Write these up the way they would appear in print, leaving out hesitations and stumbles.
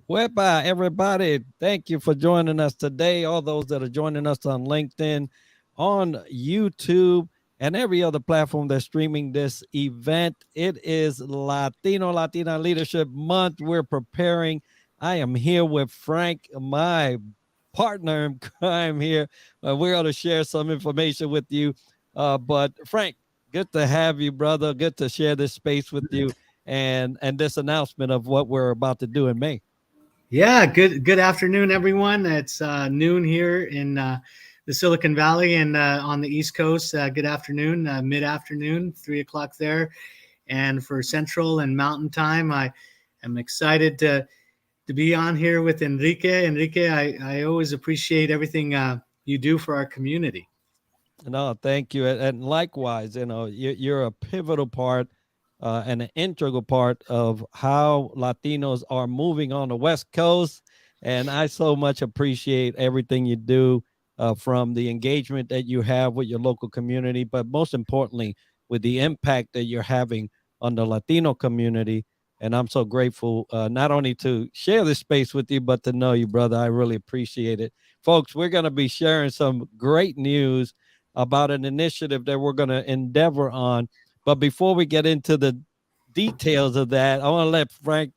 Wepa, everybody. Thank you for joining us today. All those that are joining us on LinkedIn, on YouTube, and every other platform that's streaming this event. It is Latina Leadership Month. We're preparing. I am here with Frank, my partner in crime here. We're going to share some information with you. But Frank, good to have you, brother. Good to share this space with you and this announcement of what we're about to do in May. Yeah, good afternoon, everyone. It's noon here in the Silicon Valley and on the East Coast. Good afternoon, mid-afternoon, 3 o'clock there. And for Central and Mountain Time, I am excited to be on here with Enrique. Enrique, I always appreciate everything you do for our community. No, thank you. And likewise, you're a pivotal part and an integral part of how Latinos are moving on the West Coast. And I so much appreciate everything you do from the engagement that you have with your local community, but most importantly, with the impact that you're having on the Latino community. And I'm so grateful not only to share this space with you, but to know you, brother. I really appreciate it. Folks, we're going to be sharing some great news about an initiative that we're going to endeavor on. But before we get into the details of that, I want to let Frank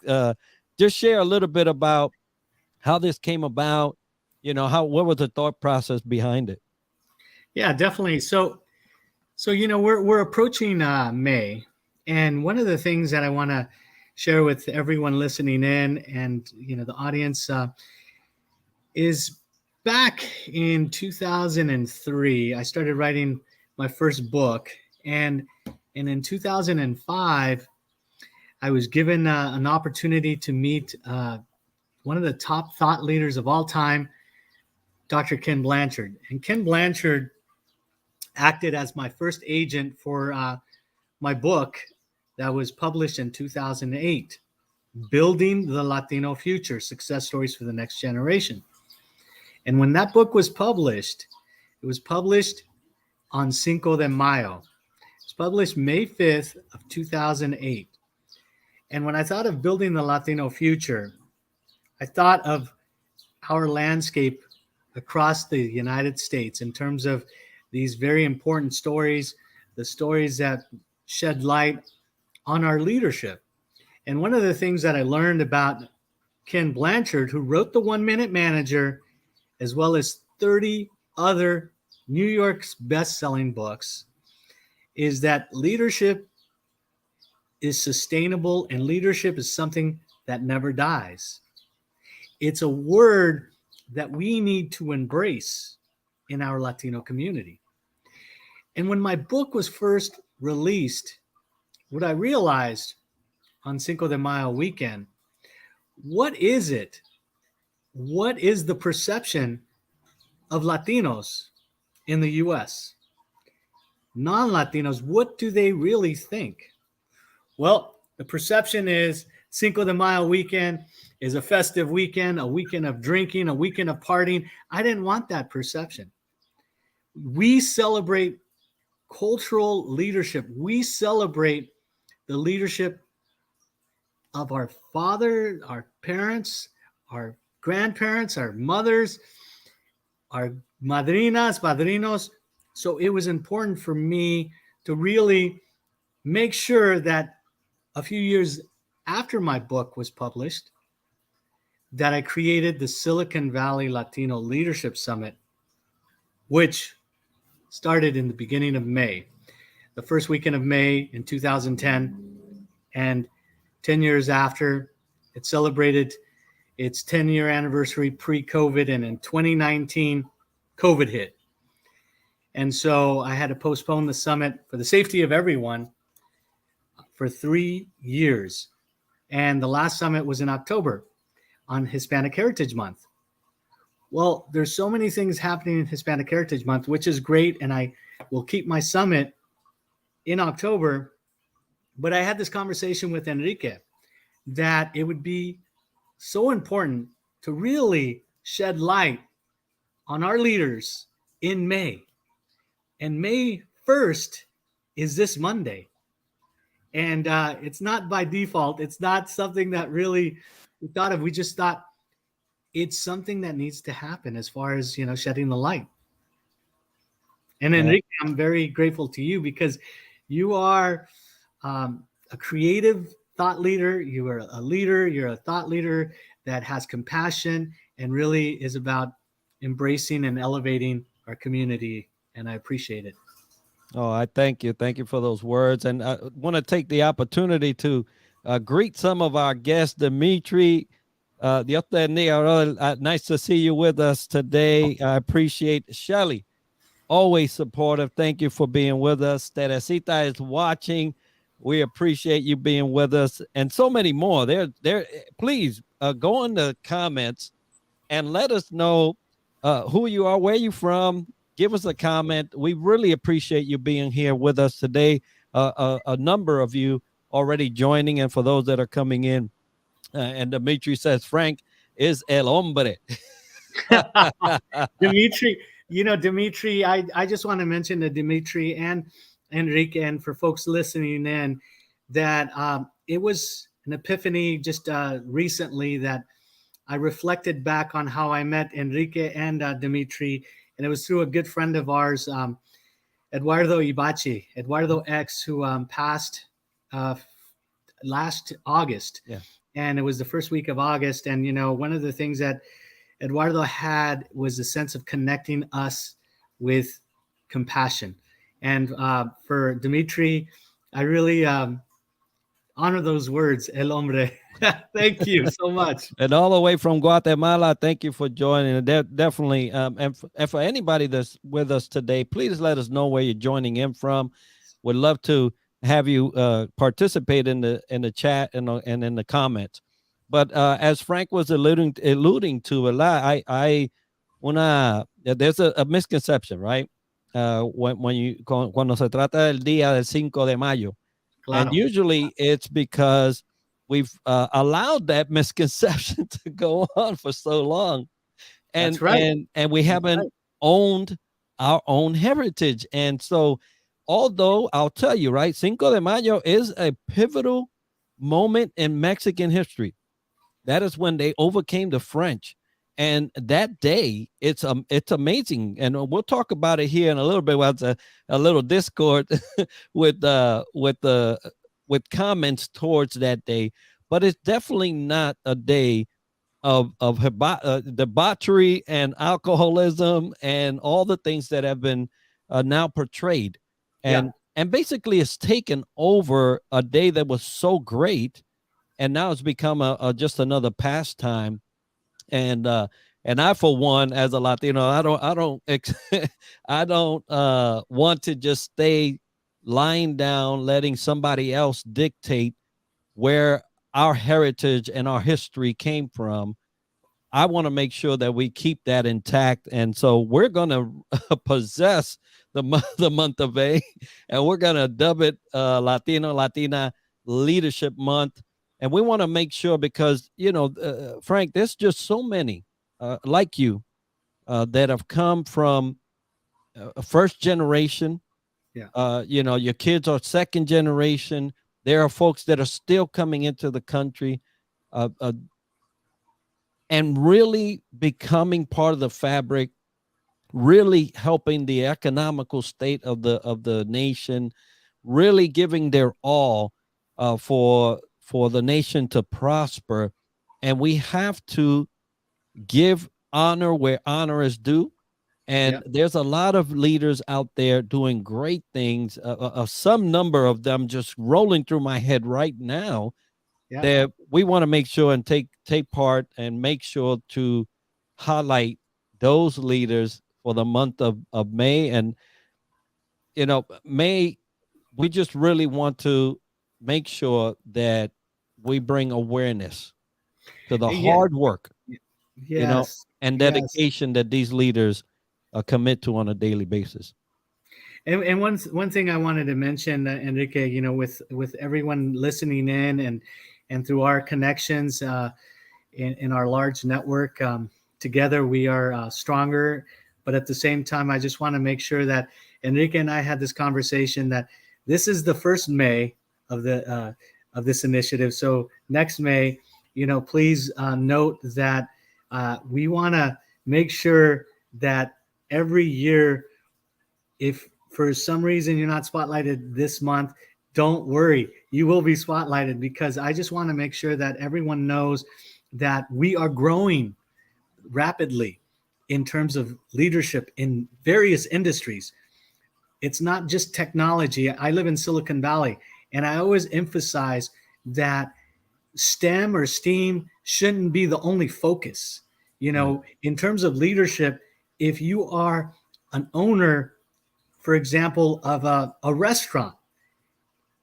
just share a little bit about how this came about. What was the thought process behind it? Yeah, definitely. So we're approaching May, and one of the things that I want to share with everyone listening in and the audience is back in 2003, I started writing my first book, and in 2005, I was given an opportunity to meet one of the top thought leaders of all time, Dr. Ken Blanchard. And Ken Blanchard acted as my first agent for my book that was published in 2008, Building the Latino Future, Success Stories for the Next Generation. And when that book was published, it was published on Cinco de Mayo. It was published May 5th of 2008. And when I thought of building the Latino future, I thought of our landscape across the United States in terms of these very important stories, the stories that shed light on our leadership. And one of the things that I learned about Ken Blanchard, who wrote the 1 Minute Manager, as well as 30 other New York's best-selling books, is that leadership is sustainable and leadership is something that never dies. It's a word that we need to embrace in our Latino community. And when my book was first released, what I realized on Cinco de Mayo weekend, what is it? What is the perception of Latinos in the US? Non-Latinos, what do they really think? Well, the perception is Cinco de Mayo weekend is a festive weekend, a weekend of drinking, a weekend of partying. I didn't want that perception. We celebrate cultural leadership. We celebrate the leadership of our father, our parents, our grandparents, our mothers, our madrinas, padrinos. So it was important for me to really make sure that a few years after my book was published, that I created the Silicon Valley Latino Leadership Summit, which started in the beginning of May, the first weekend of May in 2010. And 10 years after, it celebrated its 10-year anniversary pre-COVID. And in 2019, COVID hit. And so I had to postpone the summit for the safety of everyone for 3 years. And the last summit was in October on Hispanic Heritage Month. Well, there's so many things happening in Hispanic Heritage Month, which is great. And I will keep my summit in October. But I had this conversation with Enrique that it would be so important to really shed light on our leaders in May. And May 1st is this Monday. And it's not by default. It's not something that really thought of. We just thought it's something that needs to happen as far as shedding the light. And Yeah. Enrique, I'm very grateful to you because you are a creative thought leader. You are a leader. You're a thought leader that has compassion and really is about embracing and elevating our community. And I appreciate it. Oh, I thank you. Thank you for those words. And I want to take the opportunity to greet some of our guests. Dimitri, Dios te bendiga, brother. Nice to see you with us today. I appreciate Shelly, always supportive. Thank you for being with us. Teresita is watching. We appreciate you being with us, and so many more. There. Please go in the comments and let us know who you are, where you from. Give us a comment. We really appreciate you being here with us today. A number of you already joining, and for those that are coming in, and Dimitri says Frank is el hombre. Dimitri, Dimitri, I just want to mention to Dimitri and Enrique, and for folks listening in, that it was an epiphany just recently that I reflected back on how I met Enrique and Dimitri, and it was through a good friend of ours, Eduardo Ibachi, Eduardo X, who passed uh, last August. Yeah. And it was the first week of August. And, one of the things that Eduardo had was a sense of connecting us with compassion. And for Dimitri, I really honor those words, el hombre. Thank you so much. And all the way from Guatemala, thank you for joining. Definitely, and for anybody that's with us today, please let us know where you're joining in from. We'd love to have you participate in the chat and in the comments. But as Frank was alluding to a lot, there's a misconception, right? Cuando se trata del día del 5 de mayo, and Claro. usually it's because we've allowed that misconception to go on for so long, That's and right. and we That's haven't right. owned our own heritage. And so, although I'll tell you, right, Cinco de Mayo is a pivotal moment in Mexican history. That is when they overcame the French. And that day, it's amazing, and we'll talk about it here in a little bit. We'll have a little discord with comments towards that day, but it's definitely not a day of debauchery and alcoholism and all the things that have been now portrayed, Yeah. and basically it's taken over a day that was so great, and now it's become a just another pastime. And I, for one, as a Latino, I don't want to just stay lying down letting somebody else dictate where our heritage and our history came from. I want to make sure that we keep that intact. And so we're going to possess the month of May, and we're going to dub it Latino Latina Leadership Month. And we want to make sure, because, Frank, there's just so many like you that have come from a first generation. Yeah. Your kids are second generation. There are folks that are still coming into the country. And really becoming part of the fabric, really helping the economical state of the nation, really giving their all for the nation to prosper. And we have to give honor where honor is due. Yeah. And there's a lot of leaders out there doing great things. Some number of them just rolling through my head right now, Yeah. that we want to make sure and take part and make sure to highlight those leaders for the month of May. And May, we just really want to make sure that we bring awareness to the Yeah. hard work, Yes. and Yes. dedication that these leaders commit to on a daily basis. And one thing I wanted to mention, Enrique, with everyone listening in, and through our connections in our large network, together we are stronger. But at the same time, I just want to make sure that Enrique and I had this conversation, that this is the first May of this initiative. So next May please note that we want to make sure that every year, if for some reason you're not spotlighted this month, don't worry. You will be spotlighted, because I just want to make sure that everyone knows that we are growing rapidly in terms of leadership in various industries. It's not just technology. I live in Silicon Valley, and I always emphasize that STEM or STEAM shouldn't be the only focus. Right. In terms of leadership, if you are an owner, for example, of a restaurant,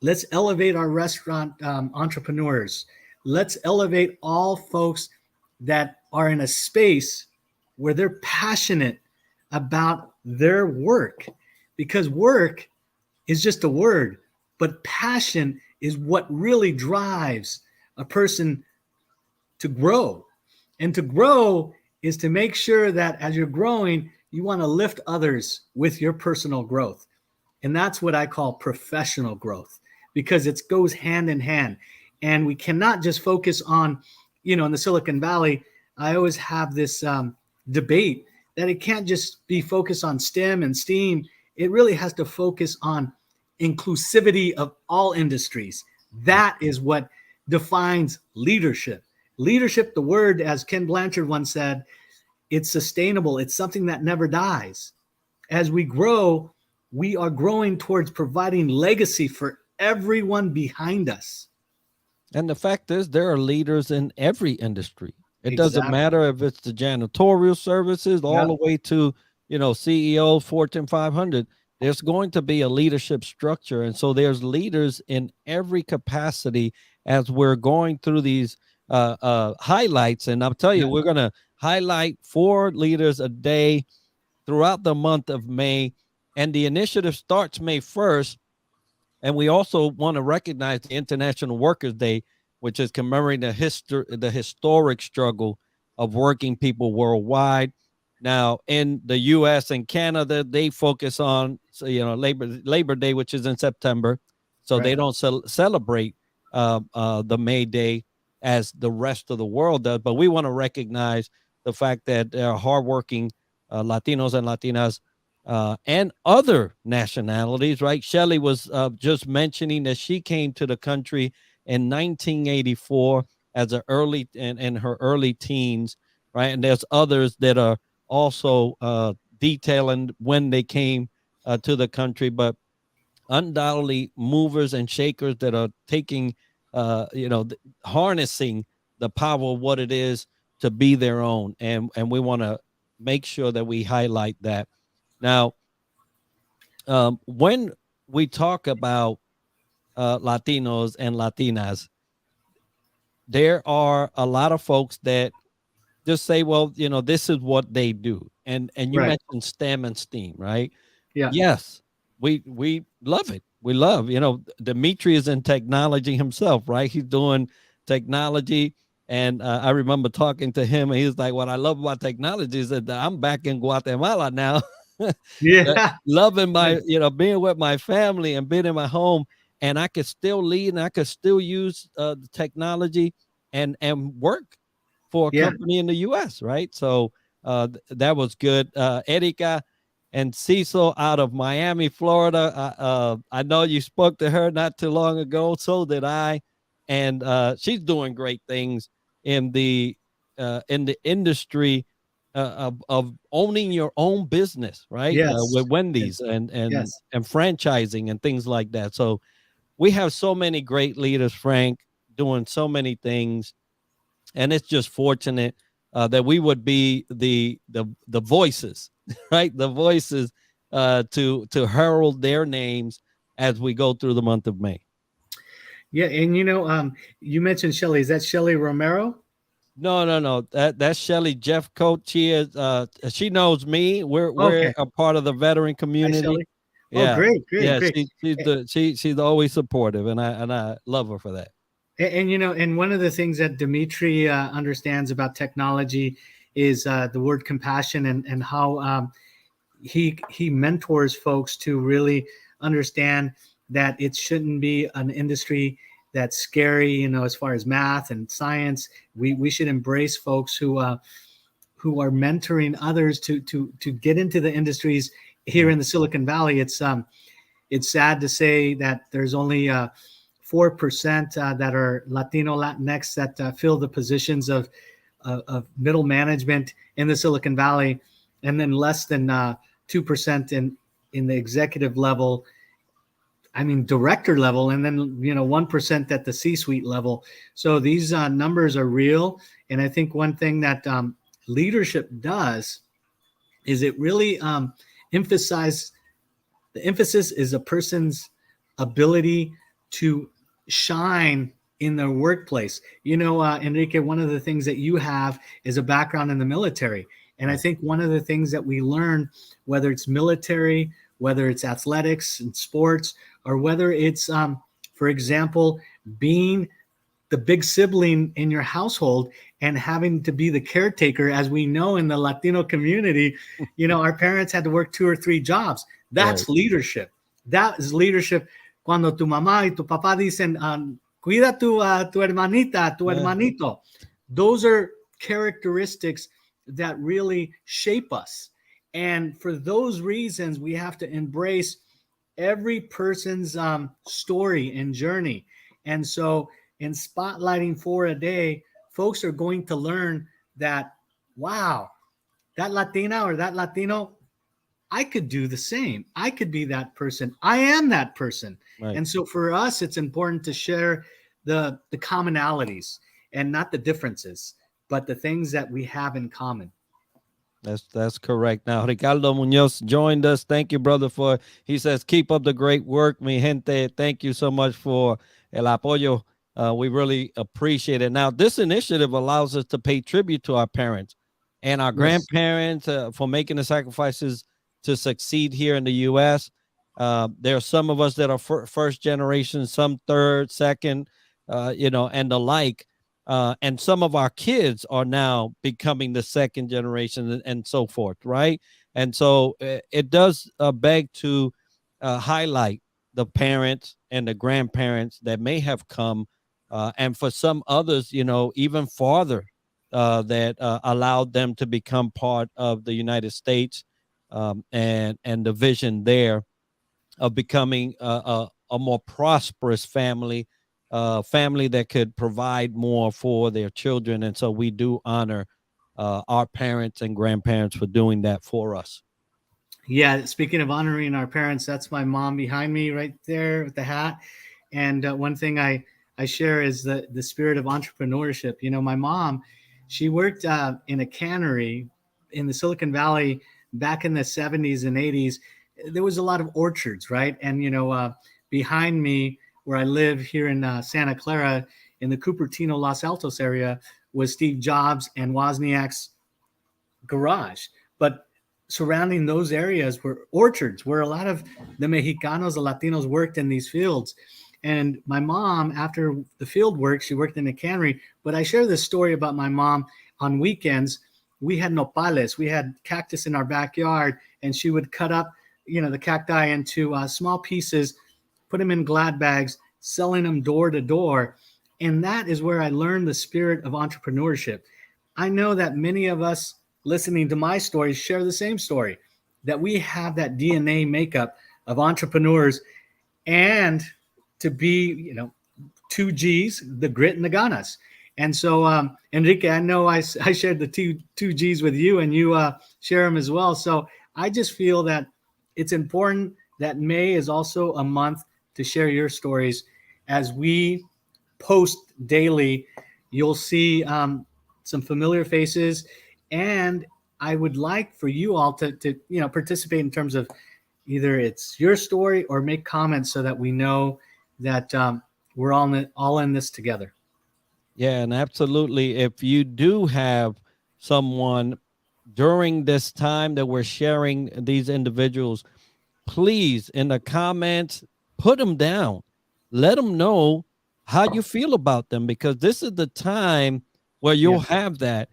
let's elevate our restaurant entrepreneurs. Let's elevate all folks that are in a space where they're passionate about their work, because work is just a word, but passion is what really drives a person to grow. And to grow is to make sure that as you're growing, you want to lift others with your personal growth. And that's what I call professional growth, because it goes hand in hand. And we cannot just focus on, in the Silicon Valley, I always have this debate that it can't just be focused on STEM and STEAM. It really has to focus on inclusivity of all industries. That is what defines leadership. Leadership, the word, as Ken Blanchard once said, it's sustainable. It's something that never dies. As we grow, we are growing towards providing legacy for everyone behind us. And the fact is, there are leaders in every industry. It doesn't Exactly. matter if it's the janitorial services all Yep. the way to, CEO, Fortune 500. There's going to be a leadership structure. And so there's leaders in every capacity as we're going through these highlights. And I'll tell you, Yep. we're going to highlight 4 leaders a day throughout the month of May. And the initiative starts May 1st. And we also want to recognize the International Workers' Day, which is commemorating the historic struggle of working people worldwide. Now, in the U.S. and Canada, they focus on Labor Day, which is in September, so they Right. don't celebrate the May Day as the rest of the world does. But we want to recognize the fact that there are hardworking Latinos and Latinas and other nationalities, right? Shelley was just mentioning that she came to the country in 1984 as an early in her early teens, right? And there's others that are also detailing when they came to the country, but undoubtedly movers and shakers that are taking, harnessing the power of what it is to be their own, and we want to make sure that we highlight that. Now, when we talk about Latinos and Latinas, there are a lot of folks that just say, "Well, this is what they do," and you Right. mentioned STEM and STEAM, right? Yeah. Yes, we love it. We love, Dimitri is in technology himself, right? He's doing technology, and I remember talking to him, and he was like, "What I love about technology is that I'm back in Guatemala now." Yeah. Loving Right. being with my family and being in my home, and I could still lead and I could still use the technology and work for a Yeah. company in the US, right? So that was good. Erika and Cecil out of Miami, Florida. I know you spoke to her not too long ago, so did I, and she's doing great things in the industry of owning your own business, right? Yes. With Wendy's Yes. Yes. and franchising and things like that. So we have so many great leaders, Frank, doing so many things, and it's just fortunate that we would be the voices, right? The voices to herald their names as we go through the month of May. Yeah. And you mentioned Shelly. Is that Shelly Romero? No, no, no. That's Shelly Jeff Coach. She knows me. We're Okay. a part of the veteran Hi, community. Shelly. Oh, Yeah. great, great, Yeah, great. she's always supportive, and I love her for that. And one of the things that Dimitri understands about technology is the word compassion, and how he mentors folks to really understand that it shouldn't be an industry that's scary, as far as math and science. We should embrace folks who are mentoring others to get into the industries here Right. in the Silicon Valley. It's sad to say that there's only 4% that are Latino, Latinx that fill the positions of middle management in the Silicon Valley, and then less than 2% in the executive level. I mean, director level, and then 1% at the C-suite level. So these numbers are real, and I think one thing that leadership does is it really emphasizes the emphasis is a person's ability to shine in their workplace. Enrique, one of the things that you have is a background in the military. And I Right. think one of the things that we learn, whether it's military, whether it's athletics and sports, or whether it's, for example, being the big sibling in your household and having to be the caretaker. As we know in the Latino community, our parents had to work 2 or 3 jobs. Right. That's leadership. That is leadership. Cuando tu mamá y tu papá dicen, cuida tu hermanita, tu Yeah. hermanito. Those are characteristics that really shape us. And for those reasons, we have to embrace every person's story and journey. And so, in spotlighting for a day, folks are going to learn that, wow, that Latina or that Latino, I could do the same. I could be that person. I am that person. Right. And so for us, it's important to share the commonalities and not the differences, but the things that we have in common. That's correct. Now, Ricardo Munoz joined us. Thank you, brother, for he says, keep up the great work, mi gente. Thank you so much for el apoyo. We really appreciate it. Now, this initiative allows us to pay tribute to our parents and our Yes. grandparents for making the sacrifices to succeed here in the U.S. There are some of us that are first generation, some third, second, and the like. And some of our kids are now becoming the second generation and so forth, right? And so it does beg to highlight the parents and the grandparents that may have come, and for some others, even farther, that allowed them to become part of the United States, and the vision there of becoming a more prosperous family, family that could provide more for their children. And so we do honor our parents and grandparents for doing that for us. Yeah, speaking of honoring our parents, that's my mom behind me right there with the hat. And one thing I share is the spirit of entrepreneurship. My mom, she worked in a cannery in the Silicon Valley back in the 70s and 80s. There was a lot of orchards, right? And behind me, where I live here in Santa Clara, in the Cupertino, Los Altos area, was Steve Jobs and Wozniak's garage. But surrounding those areas were orchards where a lot of the Mexicanos, the Latinos worked in these fields. And my mom, after the field work, she worked in a cannery. But I share this story about my mom on weekends. We had nopales, we had cactus in our backyard, and she would cut up, the cacti into small pieces, put them in glad bags, selling them door to door. And that is where I learned the spirit of entrepreneurship. I know that many of us listening to my stories share the same story, that we have that DNA makeup of entrepreneurs, and to be, 2 G's, the grit and the ganas. And so, Enrique, I know I shared the two G's with you, and you share them as well. So I just feel that it's important that May is also a month to share your stories. As we post daily, you'll see some familiar faces, and I would like for you all to participate in terms of either it's your story or make comments so that we know that we're all in this together. Yeah, and absolutely. If you do have someone during this time that we're sharing these individuals, please in the comments put them down, let them know how you feel about them, because this is the time where you'll Yeah. have that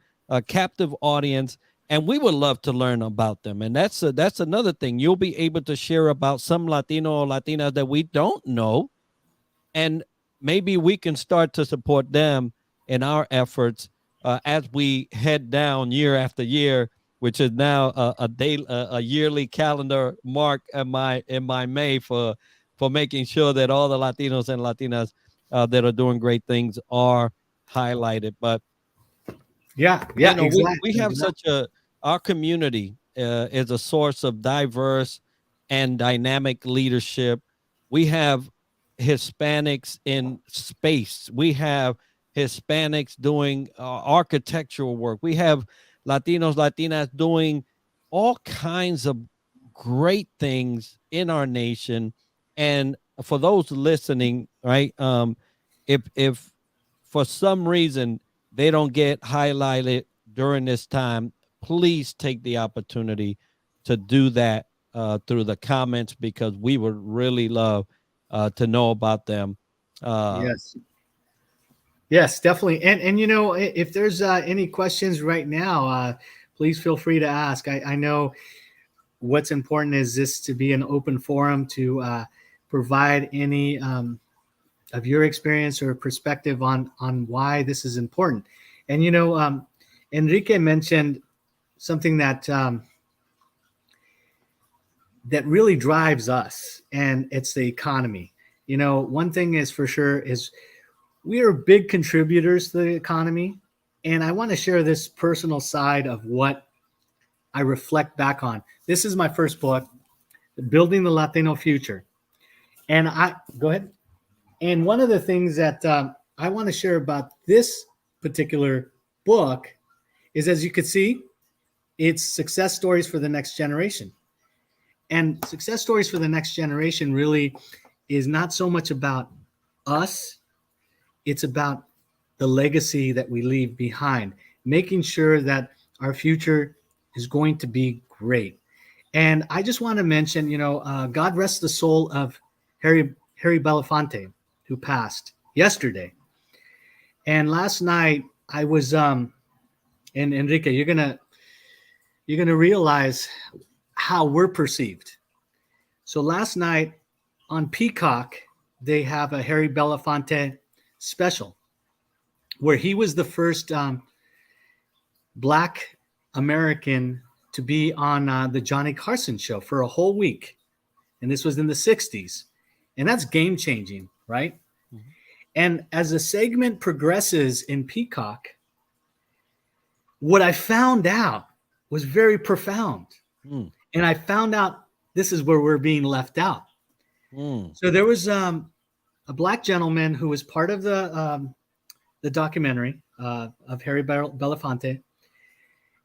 captive audience, and we would love to learn about them. And that's another thing, you'll be able to share about some Latino or Latina that we don't know, and maybe we can start to support them in our efforts as we head down year after year, which is now a yearly calendar mark in my May for making sure that all the Latinos and Latinas that are doing great things are highlighted. But Yeah, you yeah, know, we exactly. have such a our community is a source of diverse and dynamic leadership. We have Hispanics in space. We have Hispanics doing architectural work. We have Latinos, Latinas doing all kinds of great things in our nation. And for those listening, right, if for some reason they don't get highlighted during this time, please take the opportunity to do that through the comments, because we would really love to know about them. Uh, Yes. Yes, definitely. And if there's any questions right now, please feel free to ask. I know what's important is this to be an open forum to provide any of your experience or perspective on why this is important. And Enrique mentioned something that really drives us, and it's the economy. One thing is for sure is we are big contributors to the economy, and I want to share this personal side of what I reflect back on. This is my first book, Building the Latino Future, and I go ahead. And one of the things that I want to share about this particular book is, as you can see, it's success stories for the next generation. And success stories for the next generation really is not so much about us, it's about the legacy that we leave behind, making sure that our future is going to be great. And I just want to mention, God rest the soul of Harry Belafonte, who passed yesterday. And last night I was and Enrique, you're gonna realize how we're perceived. So last night on Peacock, they have a Harry Belafonte special where he was the first Black American to be on the Johnny Carson show for a whole week. And this was in the 60s. And that's game changing, right? mhm. And as the segment progresses in Peacock, what I found out was very profound. Mm, And I found out this is where we're being left out. mm, So there was a black gentleman who was part of the documentary of Harry Belafonte,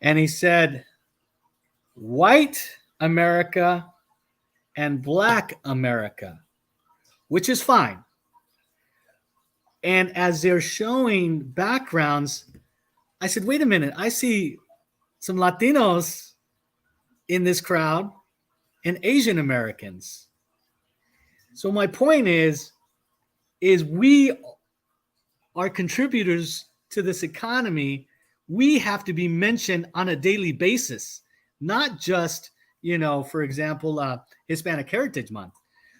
and he said, "White America and Black America," which is fine. And as they're showing backgrounds, I said, "Wait a minute! I see some Latinos in this crowd and Asian Americans." So my point is we are contributors to this economy. We have to be mentioned on a daily basis, not just, for example, Hispanic Heritage Month.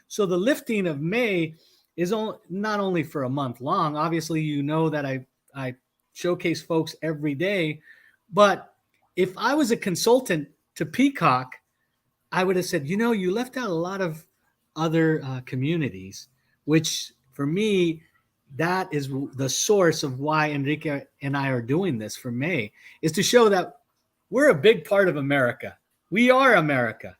So the lifting of May is not only for a month long. Obviously, that I showcase folks every day. But if I was a consultant to Peacock, I would have said, you left out a lot of other communities, which for me, that is the source of why Enrique and I are doing this for May, is to show that we're a big part of America. We are America.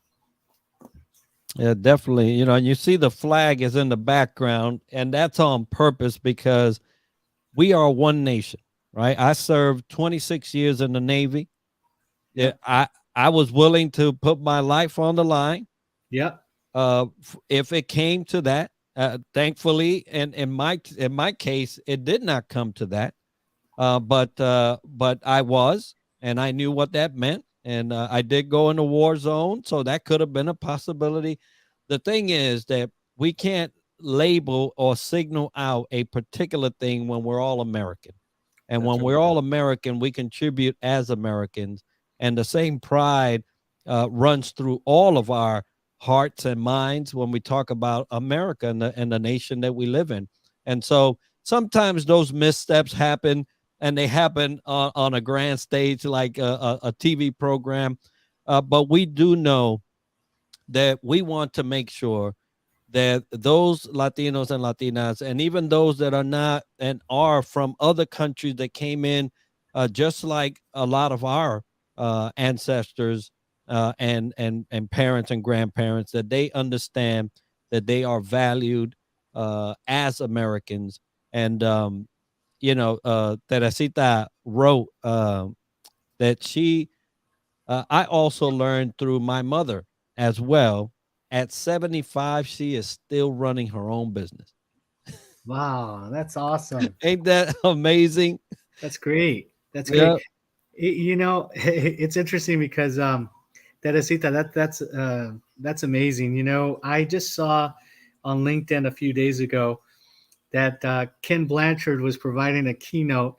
yeah, definitely. You know, and you see the flag is in the background, and that's on purpose because we are one nation, right? I served 26 years in the Navy. Yeah, Yep. I was willing to put my life on the line Yep. if it came to that. Thankfully, and in my case, it did not come to that. But I was, and I knew what that meant, and I did go in a war zone, so that could have been a possibility. The thing is that we can't label or signal out a particular thing when we're all American. And That's when right. we're all American, we contribute as Americans. And the same pride runs through all of our hearts and minds when we talk about America and the nation that we live in. And so sometimes those missteps happen, and they happen on a grand stage like a TV program. But we do know that we want to make sure that those Latinos and Latinas, and even those that are not and are from other countries that came in, just like a lot of our ancestors and parents and grandparents, that they understand that they are valued as Americans. And Teresita wrote that I also learned through my mother as well. At 75, she is still running her own business. Wow, that's awesome. Ain't that amazing? That's great. That's great. Yeah. You know, it's interesting because Teresita, that's amazing. You know, I just saw on LinkedIn a few days ago that Ken Blanchard was providing a keynote,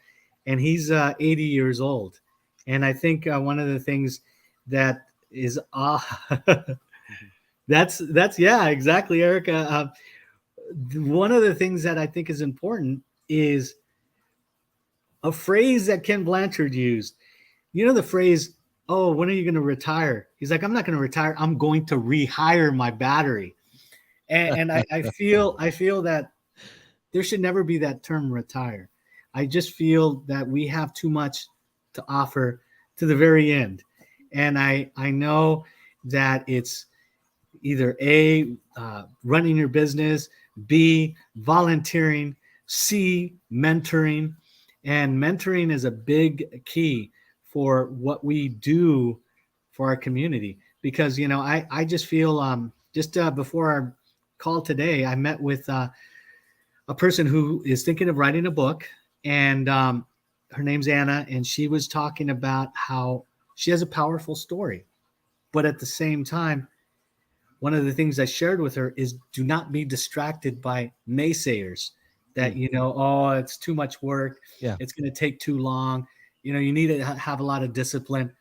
and he's 80 years old. And I think one of the things that is that's yeah, exactly, Erica. One of the things that I think is important is a phrase that Ken Blanchard used. You know the phrase, "Oh, when are you going to retire?" He's like, "I'm not going to retire. I'm going to rehire my battery." And I feel that there should never be that term retire. I just feel that we have too much to offer to the very end. And I know that it's either A, running your business, B, volunteering, C, mentoring. And mentoring is a big key for what we do for our community. Because, you know, I just feel just before our call today, I met with a person who is thinking of writing a book, and her name's Anna, and she was talking about how she has a powerful story, but at the same time, one of the things I shared with her is do not be distracted by naysayers that, Mm, you know, oh, it's too much work, yeah. it's going to take too long, you know, you need to have a lot of discipline.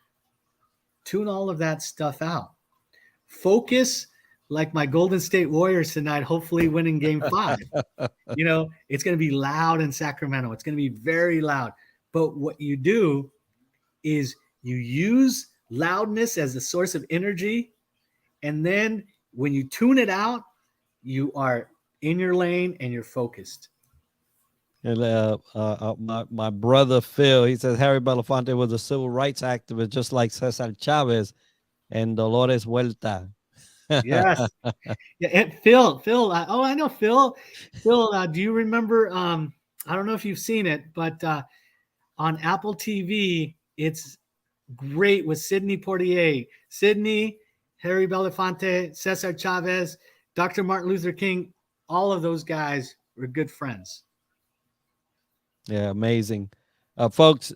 Tune all of that stuff out. Focus like my Golden State Warriors tonight, hopefully winning game 5. You know, it's going to be loud in Sacramento. It's going to be very loud. But what you do is you use loudness as a source of energy. And then when you tune it out, you are in your lane and you're focused. And my brother Phil, he says Harry Belafonte was a civil rights activist, just like Cesar Chavez and Dolores Huerta. Yes. Yeah. And Phil, oh, I know Phil. Phil, do you remember? I don't know if you've seen it, but on Apple TV, it's great with Sidney Poitier. Sidney, Harry Belafonte, Cesar Chavez, Dr. Martin Luther King, all of those guys were good friends. Yeah, amazing. Folks,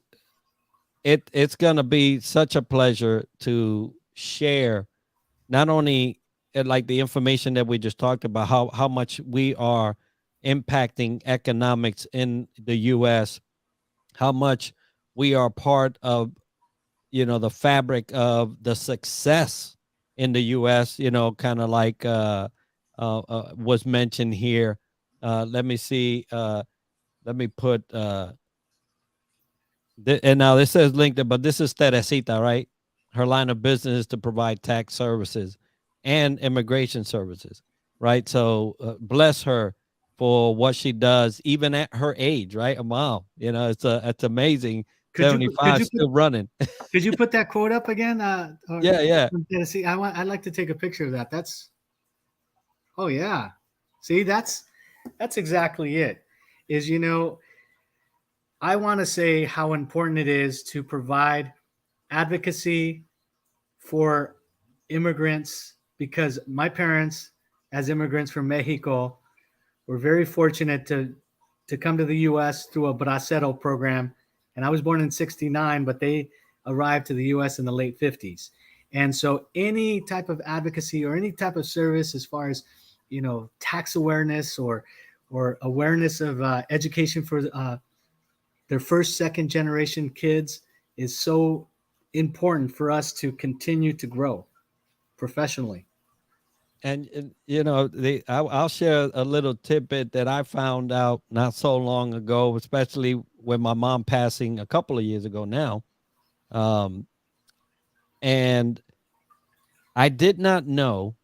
it's gonna be such a pleasure to share not only like the information that we just talked about, how much we are impacting economics in the US, how much we are part of, the fabric of the success in the US, kind of like was mentioned here. Let me see, let me put and now this says LinkedIn, but this is Teresita, right? Her line of business is to provide tax services and immigration services, right? So bless her for what she does, even at her age, right? Wow, it's amazing. Could you could 75, you put still running. could you put that quote up again? Or Yeah, yeah. from Tennessee? I'd like to take a picture of that. That's oh yeah. See, that's exactly it. Is I want to say how important it is to provide advocacy for immigrants because my parents, as immigrants from Mexico, were very fortunate to come to the U.S. through a bracero program. And I was born in '69, but they arrived to the U.S. in the late '50s. And so, any type of advocacy or any type of service, as far as tax awareness or awareness of education for their first, second generation kids, is so important for us to continue to grow professionally. And you know, I'll share a little tidbit that I found out not so long ago, especially with my mom passing a couple of years ago now. Um, and I did not know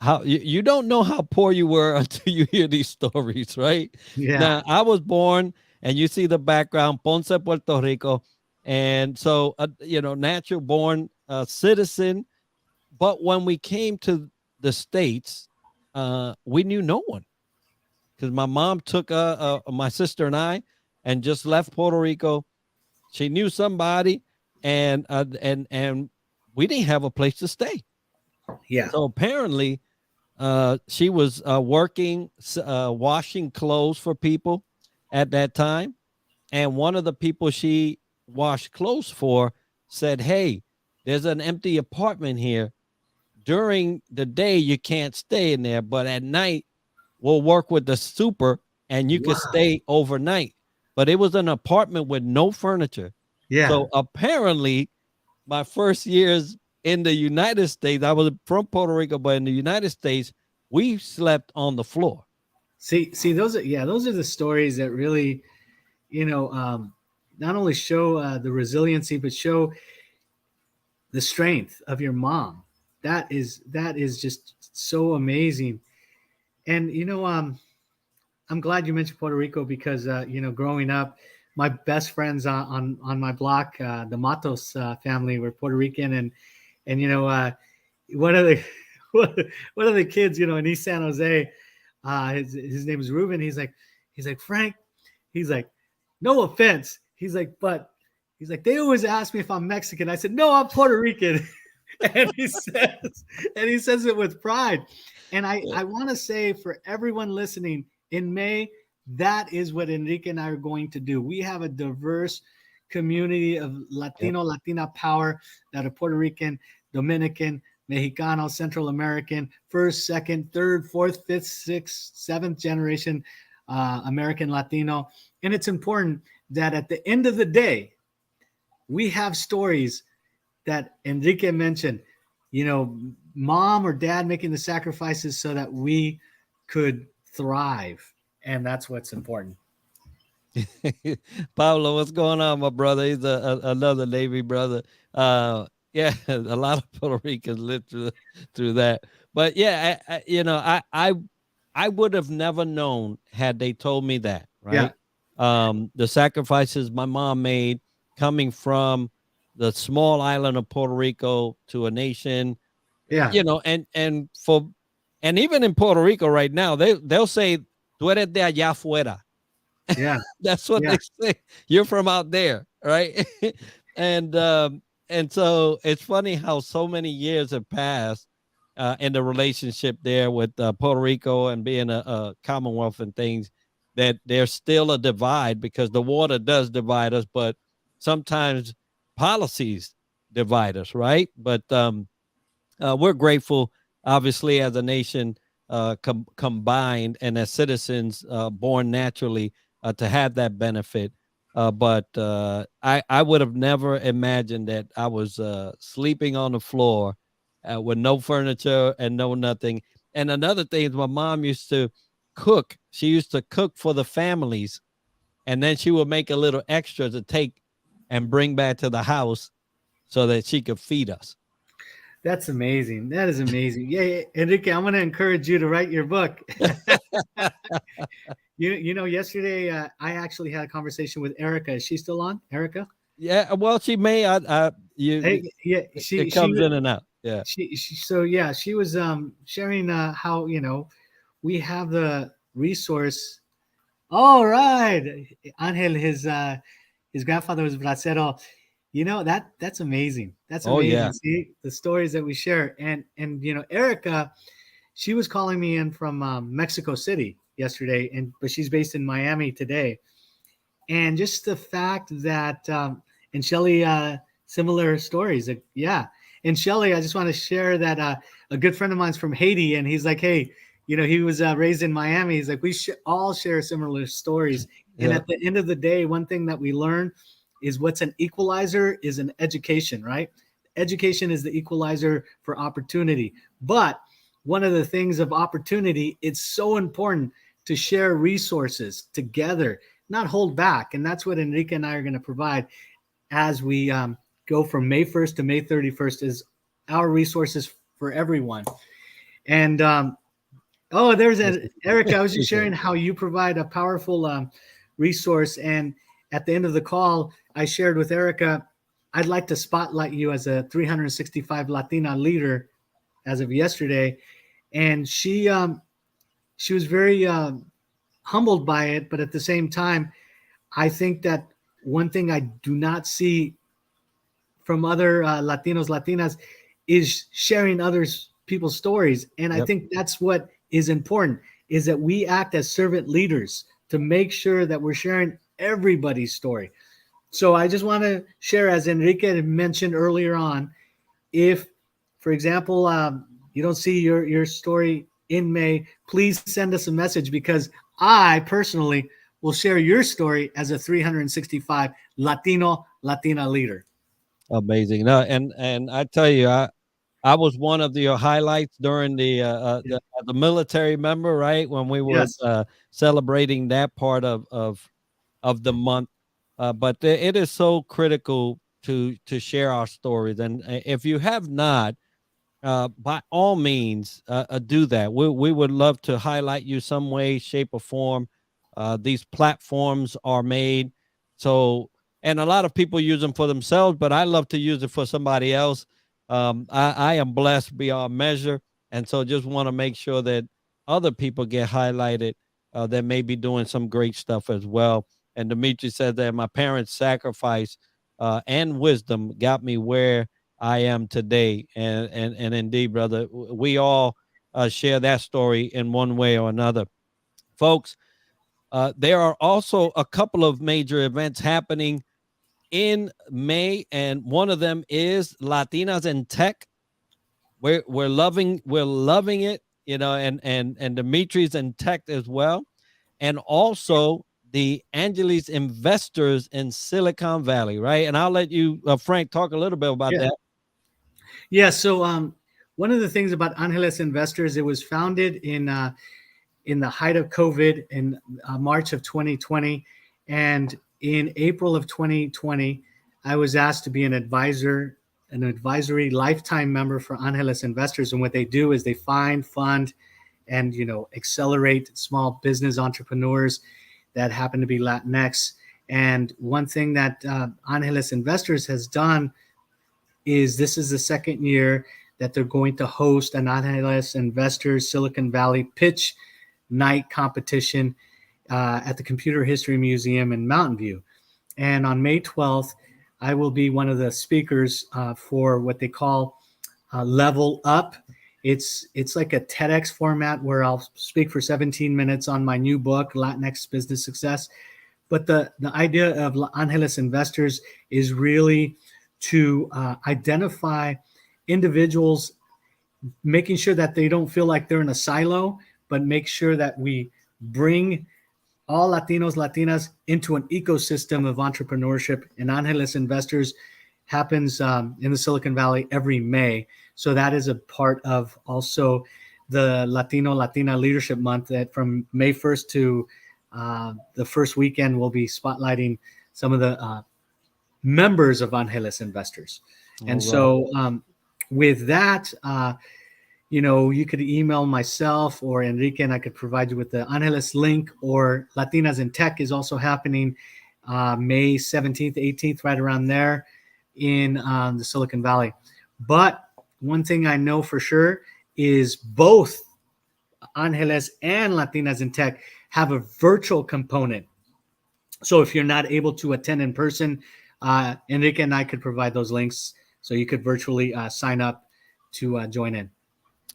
how you don't know how poor you were until you hear these stories, right? Yeah, Now, I was born, and you see the background, Ponce, Puerto Rico, and so you know, natural born citizen. But when we came to the states, we knew no one because my mom took my sister and I and just left Puerto Rico. She knew somebody, and we didn't have a place to stay. yeah, So apparently, she was working, washing clothes for people at that time. And one of the people she washed clothes for said, "Hey, there's an empty apartment here. During the day, you can't stay in there, but at night, we'll work with the super and you could wow, stay overnight." But it was an apartment with no furniture. yeah. So apparently, my first years in the United States, I was from Puerto Rico, but in the United States, we slept on the floor. See, those are yeah, those are the stories that really, you know, not only show the resiliency, but show the strength of your mom. That is just so amazing. And I'm glad you mentioned Puerto Rico because growing up, my best friends on my block, the Matos family, were Puerto Rican, and one of the one of the kids, in East San Jose, his name is Ruben. He's like Frank. He's like, no offense. He's like, they always ask me if I'm Mexican. I said, no, I'm Puerto Rican. and he says, and he says it with pride. And I want to say for everyone listening, in May, that is what Enrique and I are going to do. We have a diverse community of Yep. Latino, Latina power that are Puerto Rican, Dominican, Mexicano, Central American, first, second, third, fourth, fifth, sixth, seventh generation American Latino. And it's important that at the end of the day, we have stories that Enrique mentioned, mom or dad making the sacrifices so that we could thrive. And that's what's important. Pablo, what's going on, my brother? He's another Navy brother. Yeah, a lot of Puerto Ricans lived through that. But yeah, I would have never known had they told me that, Yeah. right? The sacrifices my mom made coming from the small island of Puerto Rico to a nation, Yeah. and even in Puerto Rico right now, they'll say, "Tú eres de allá afuera." Yeah. That's what Yeah. they say. You're from out there, right? and and so it's funny how so many years have passed in the relationship there with Puerto Rico and being a Commonwealth and things, that there's still a divide because the water does divide us, but sometimes policies divide us, right? But we're grateful, obviously, as a nation combined and as citizens born naturally to have that benefit. But I would have never imagined that I was sleeping on the floor with no furniture and no nothing. And another thing is, my mom used to cook. She used to cook for the families, and then she would make a little extra to take and bring back to the house so that she could feed us. That's amazing. That is amazing. Yeah, yeah. Enrique, I'm going to encourage you to write your book. Yesterday I actually had a conversation with Erica. Is she still on? Erica? Yeah, well, she may. Hey, yeah, It comes in and out. Yeah. so yeah, she was sharing how we have the resource. All right, Angel, his grandfather was bracero. That's amazing. That's Oh amazing. yeah. See the stories that we share, and Erica, she was calling me in from Mexico City yesterday, but she's based in Miami today. And just the fact that and Shelly, similar stories. Like, yeah, and Shelly, I just want to share that a good friend of mine's from Haiti, and he's like, hey, he was raised in Miami. He's like, we all share similar stories. And Yeah. at the end of the day, one thing that we learn is what's an equalizer is an education, right? Education is the equalizer for opportunity. But one of the things of opportunity, it's so important to share resources together, not hold back. And that's what Enrique and I are going to provide as we go from May 1st to May 31st is our resources for everyone. And oh, there's Eric. I was just Appreciate sharing it. how you provide a powerful resource. And at the end of the call, I shared with Erica, I'd like to spotlight you as a 365 Latina leader as of yesterday. And she was very humbled by it. But at the same time, I think that one thing I do not see from other Latinos, Latinas is sharing others people's stories. And I Yep. think that's what is important is that we act as servant leaders to make sure that we're sharing everybody's story. So I just want to share, as Enrique mentioned earlier on, if, for example, you don't see your story in May, please send us a message because I personally will share your story as a 365 Latino Latina leader. Amazing. No, and I tell you, I was one of the highlights during the military member, right? When we were Yes. celebrating that part of the month. But it is so critical to share our stories. And if you have not, by all means, do that. We would love to highlight you some way, shape, or form. These platforms are made so, and a lot of people use them for themselves, but I love to use it for somebody else. I am blessed beyond measure, and so just want to make sure that other people get highlighted that may be doing some great stuff as well. And Dimitri said that my parents' sacrifice and wisdom got me where I am today. And indeed, brother, we all share that story in one way or another. Folks, there are also a couple of major events happening in May, and one of them is Latinas in Tech. We're loving it, and Dimitri's in Tech as well, and also the Angeles investors in Silicon Valley, right? And I'll let you, Frank, talk a little bit about Yeah. that. Yeah. So one of the things about Angeles Investors, it was founded in the height of COVID in March of 2020, and in April of 2020, I was asked to be an advisory lifetime member for Angeles Investors. And what they do is they find, fund, and accelerate small business entrepreneurs that happen to be Latinx. And one thing that Angeles Investors has done is this is the second year that they're going to host an Angeles Investors Silicon Valley pitch night competition at the Computer History Museum in Mountain View. And on May 12th, I will be one of the speakers for what they call Level Up. It's like a TEDx format where I'll speak for 17 minutes on my new book, Latinx Business Success. But the idea of Angeles Investors is really to identify individuals, making sure that they don't feel like they're in a silo, but make sure that we bring all Latinos, Latinas into an ecosystem of entrepreneurship. And Angeles Investors happens in the Silicon Valley every May. So that is a part of also the Latino Latina Leadership Month that from May 1st to the first weekend, we'll be spotlighting some of the members of Angeles Investors. All And right. so with that, you could email myself or Enrique, and I could provide you with the Angeles link. Or Latinas in Tech is also happening May 17th, 18th, right around there in the Silicon Valley. But one thing I know for sure is both Angeles and Latinas in Tech have a virtual component. So if you're not able to attend in person, Enrique and I could provide those links so you could virtually sign up to join in.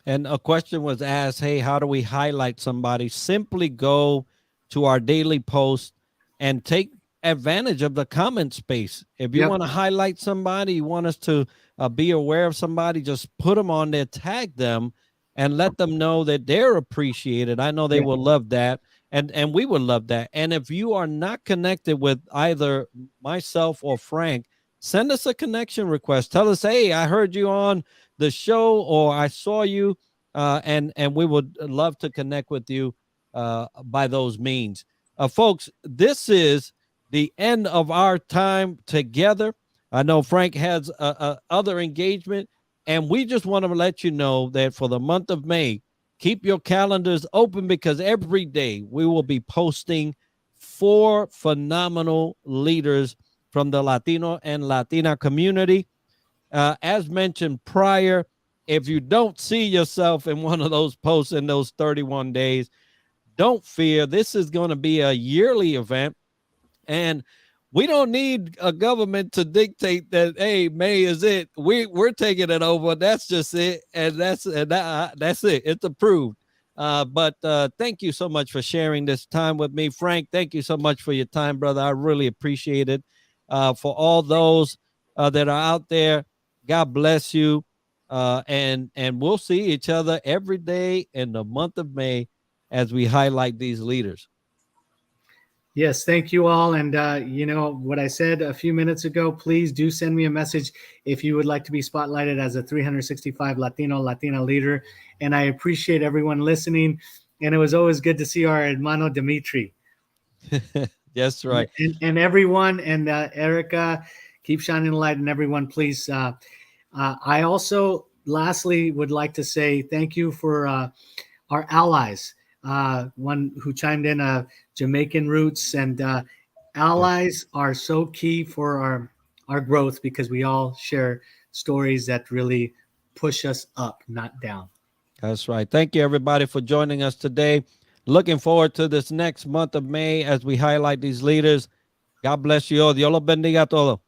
And a question was asked, hey, how do we highlight somebody? Simply go to our daily post and take advantage of the comment space. If you Yep. want to highlight somebody, you want us to be aware of somebody, just put them on there, tag them, and let them know that they're appreciated. I know they Yeah. will love that. And we would love that. And if you are not connected with either myself or Frank, send us a connection request. Tell us, hey, I heard you on the show, or I saw you and we would love to connect with you by those means. Folks, this is the end of our time together. I know Frank has other engagement, and we just want to let you know that for the month of May, keep your calendars open because every day we will be posting 4 phenomenal leaders from the Latino and Latina community. As mentioned prior, if you don't see yourself in one of those posts in those 31 days, don't fear. This is going to be a yearly event. And we don't need a government to dictate that, hey, May is it. We're taking it over. That's just it. And that's it. It's approved. But thank you so much for sharing this time with me. Frank, thank you so much for your time, brother. I really appreciate it. For all those that are out there, God bless you. And we'll see each other every day in the month of May as we highlight these leaders. Yes, thank you all. And you know what I said a few minutes ago, please do send me a message if you would like to be spotlighted as a 365 Latino Latina leader. And I appreciate everyone listening. And it was always good to see our hermano Dimitri. That's right. And everyone, and Erica, keep shining the light. And everyone, please. I also, lastly, would like to say thank you for our allies. One who chimed in, Jamaican roots, and allies are so key for our growth because we all share stories that really push us up, not down. That's right. Thank you, everybody, for joining us today. Looking forward to this next month of May as we highlight these leaders. God bless you all. Dios los bendiga a todos.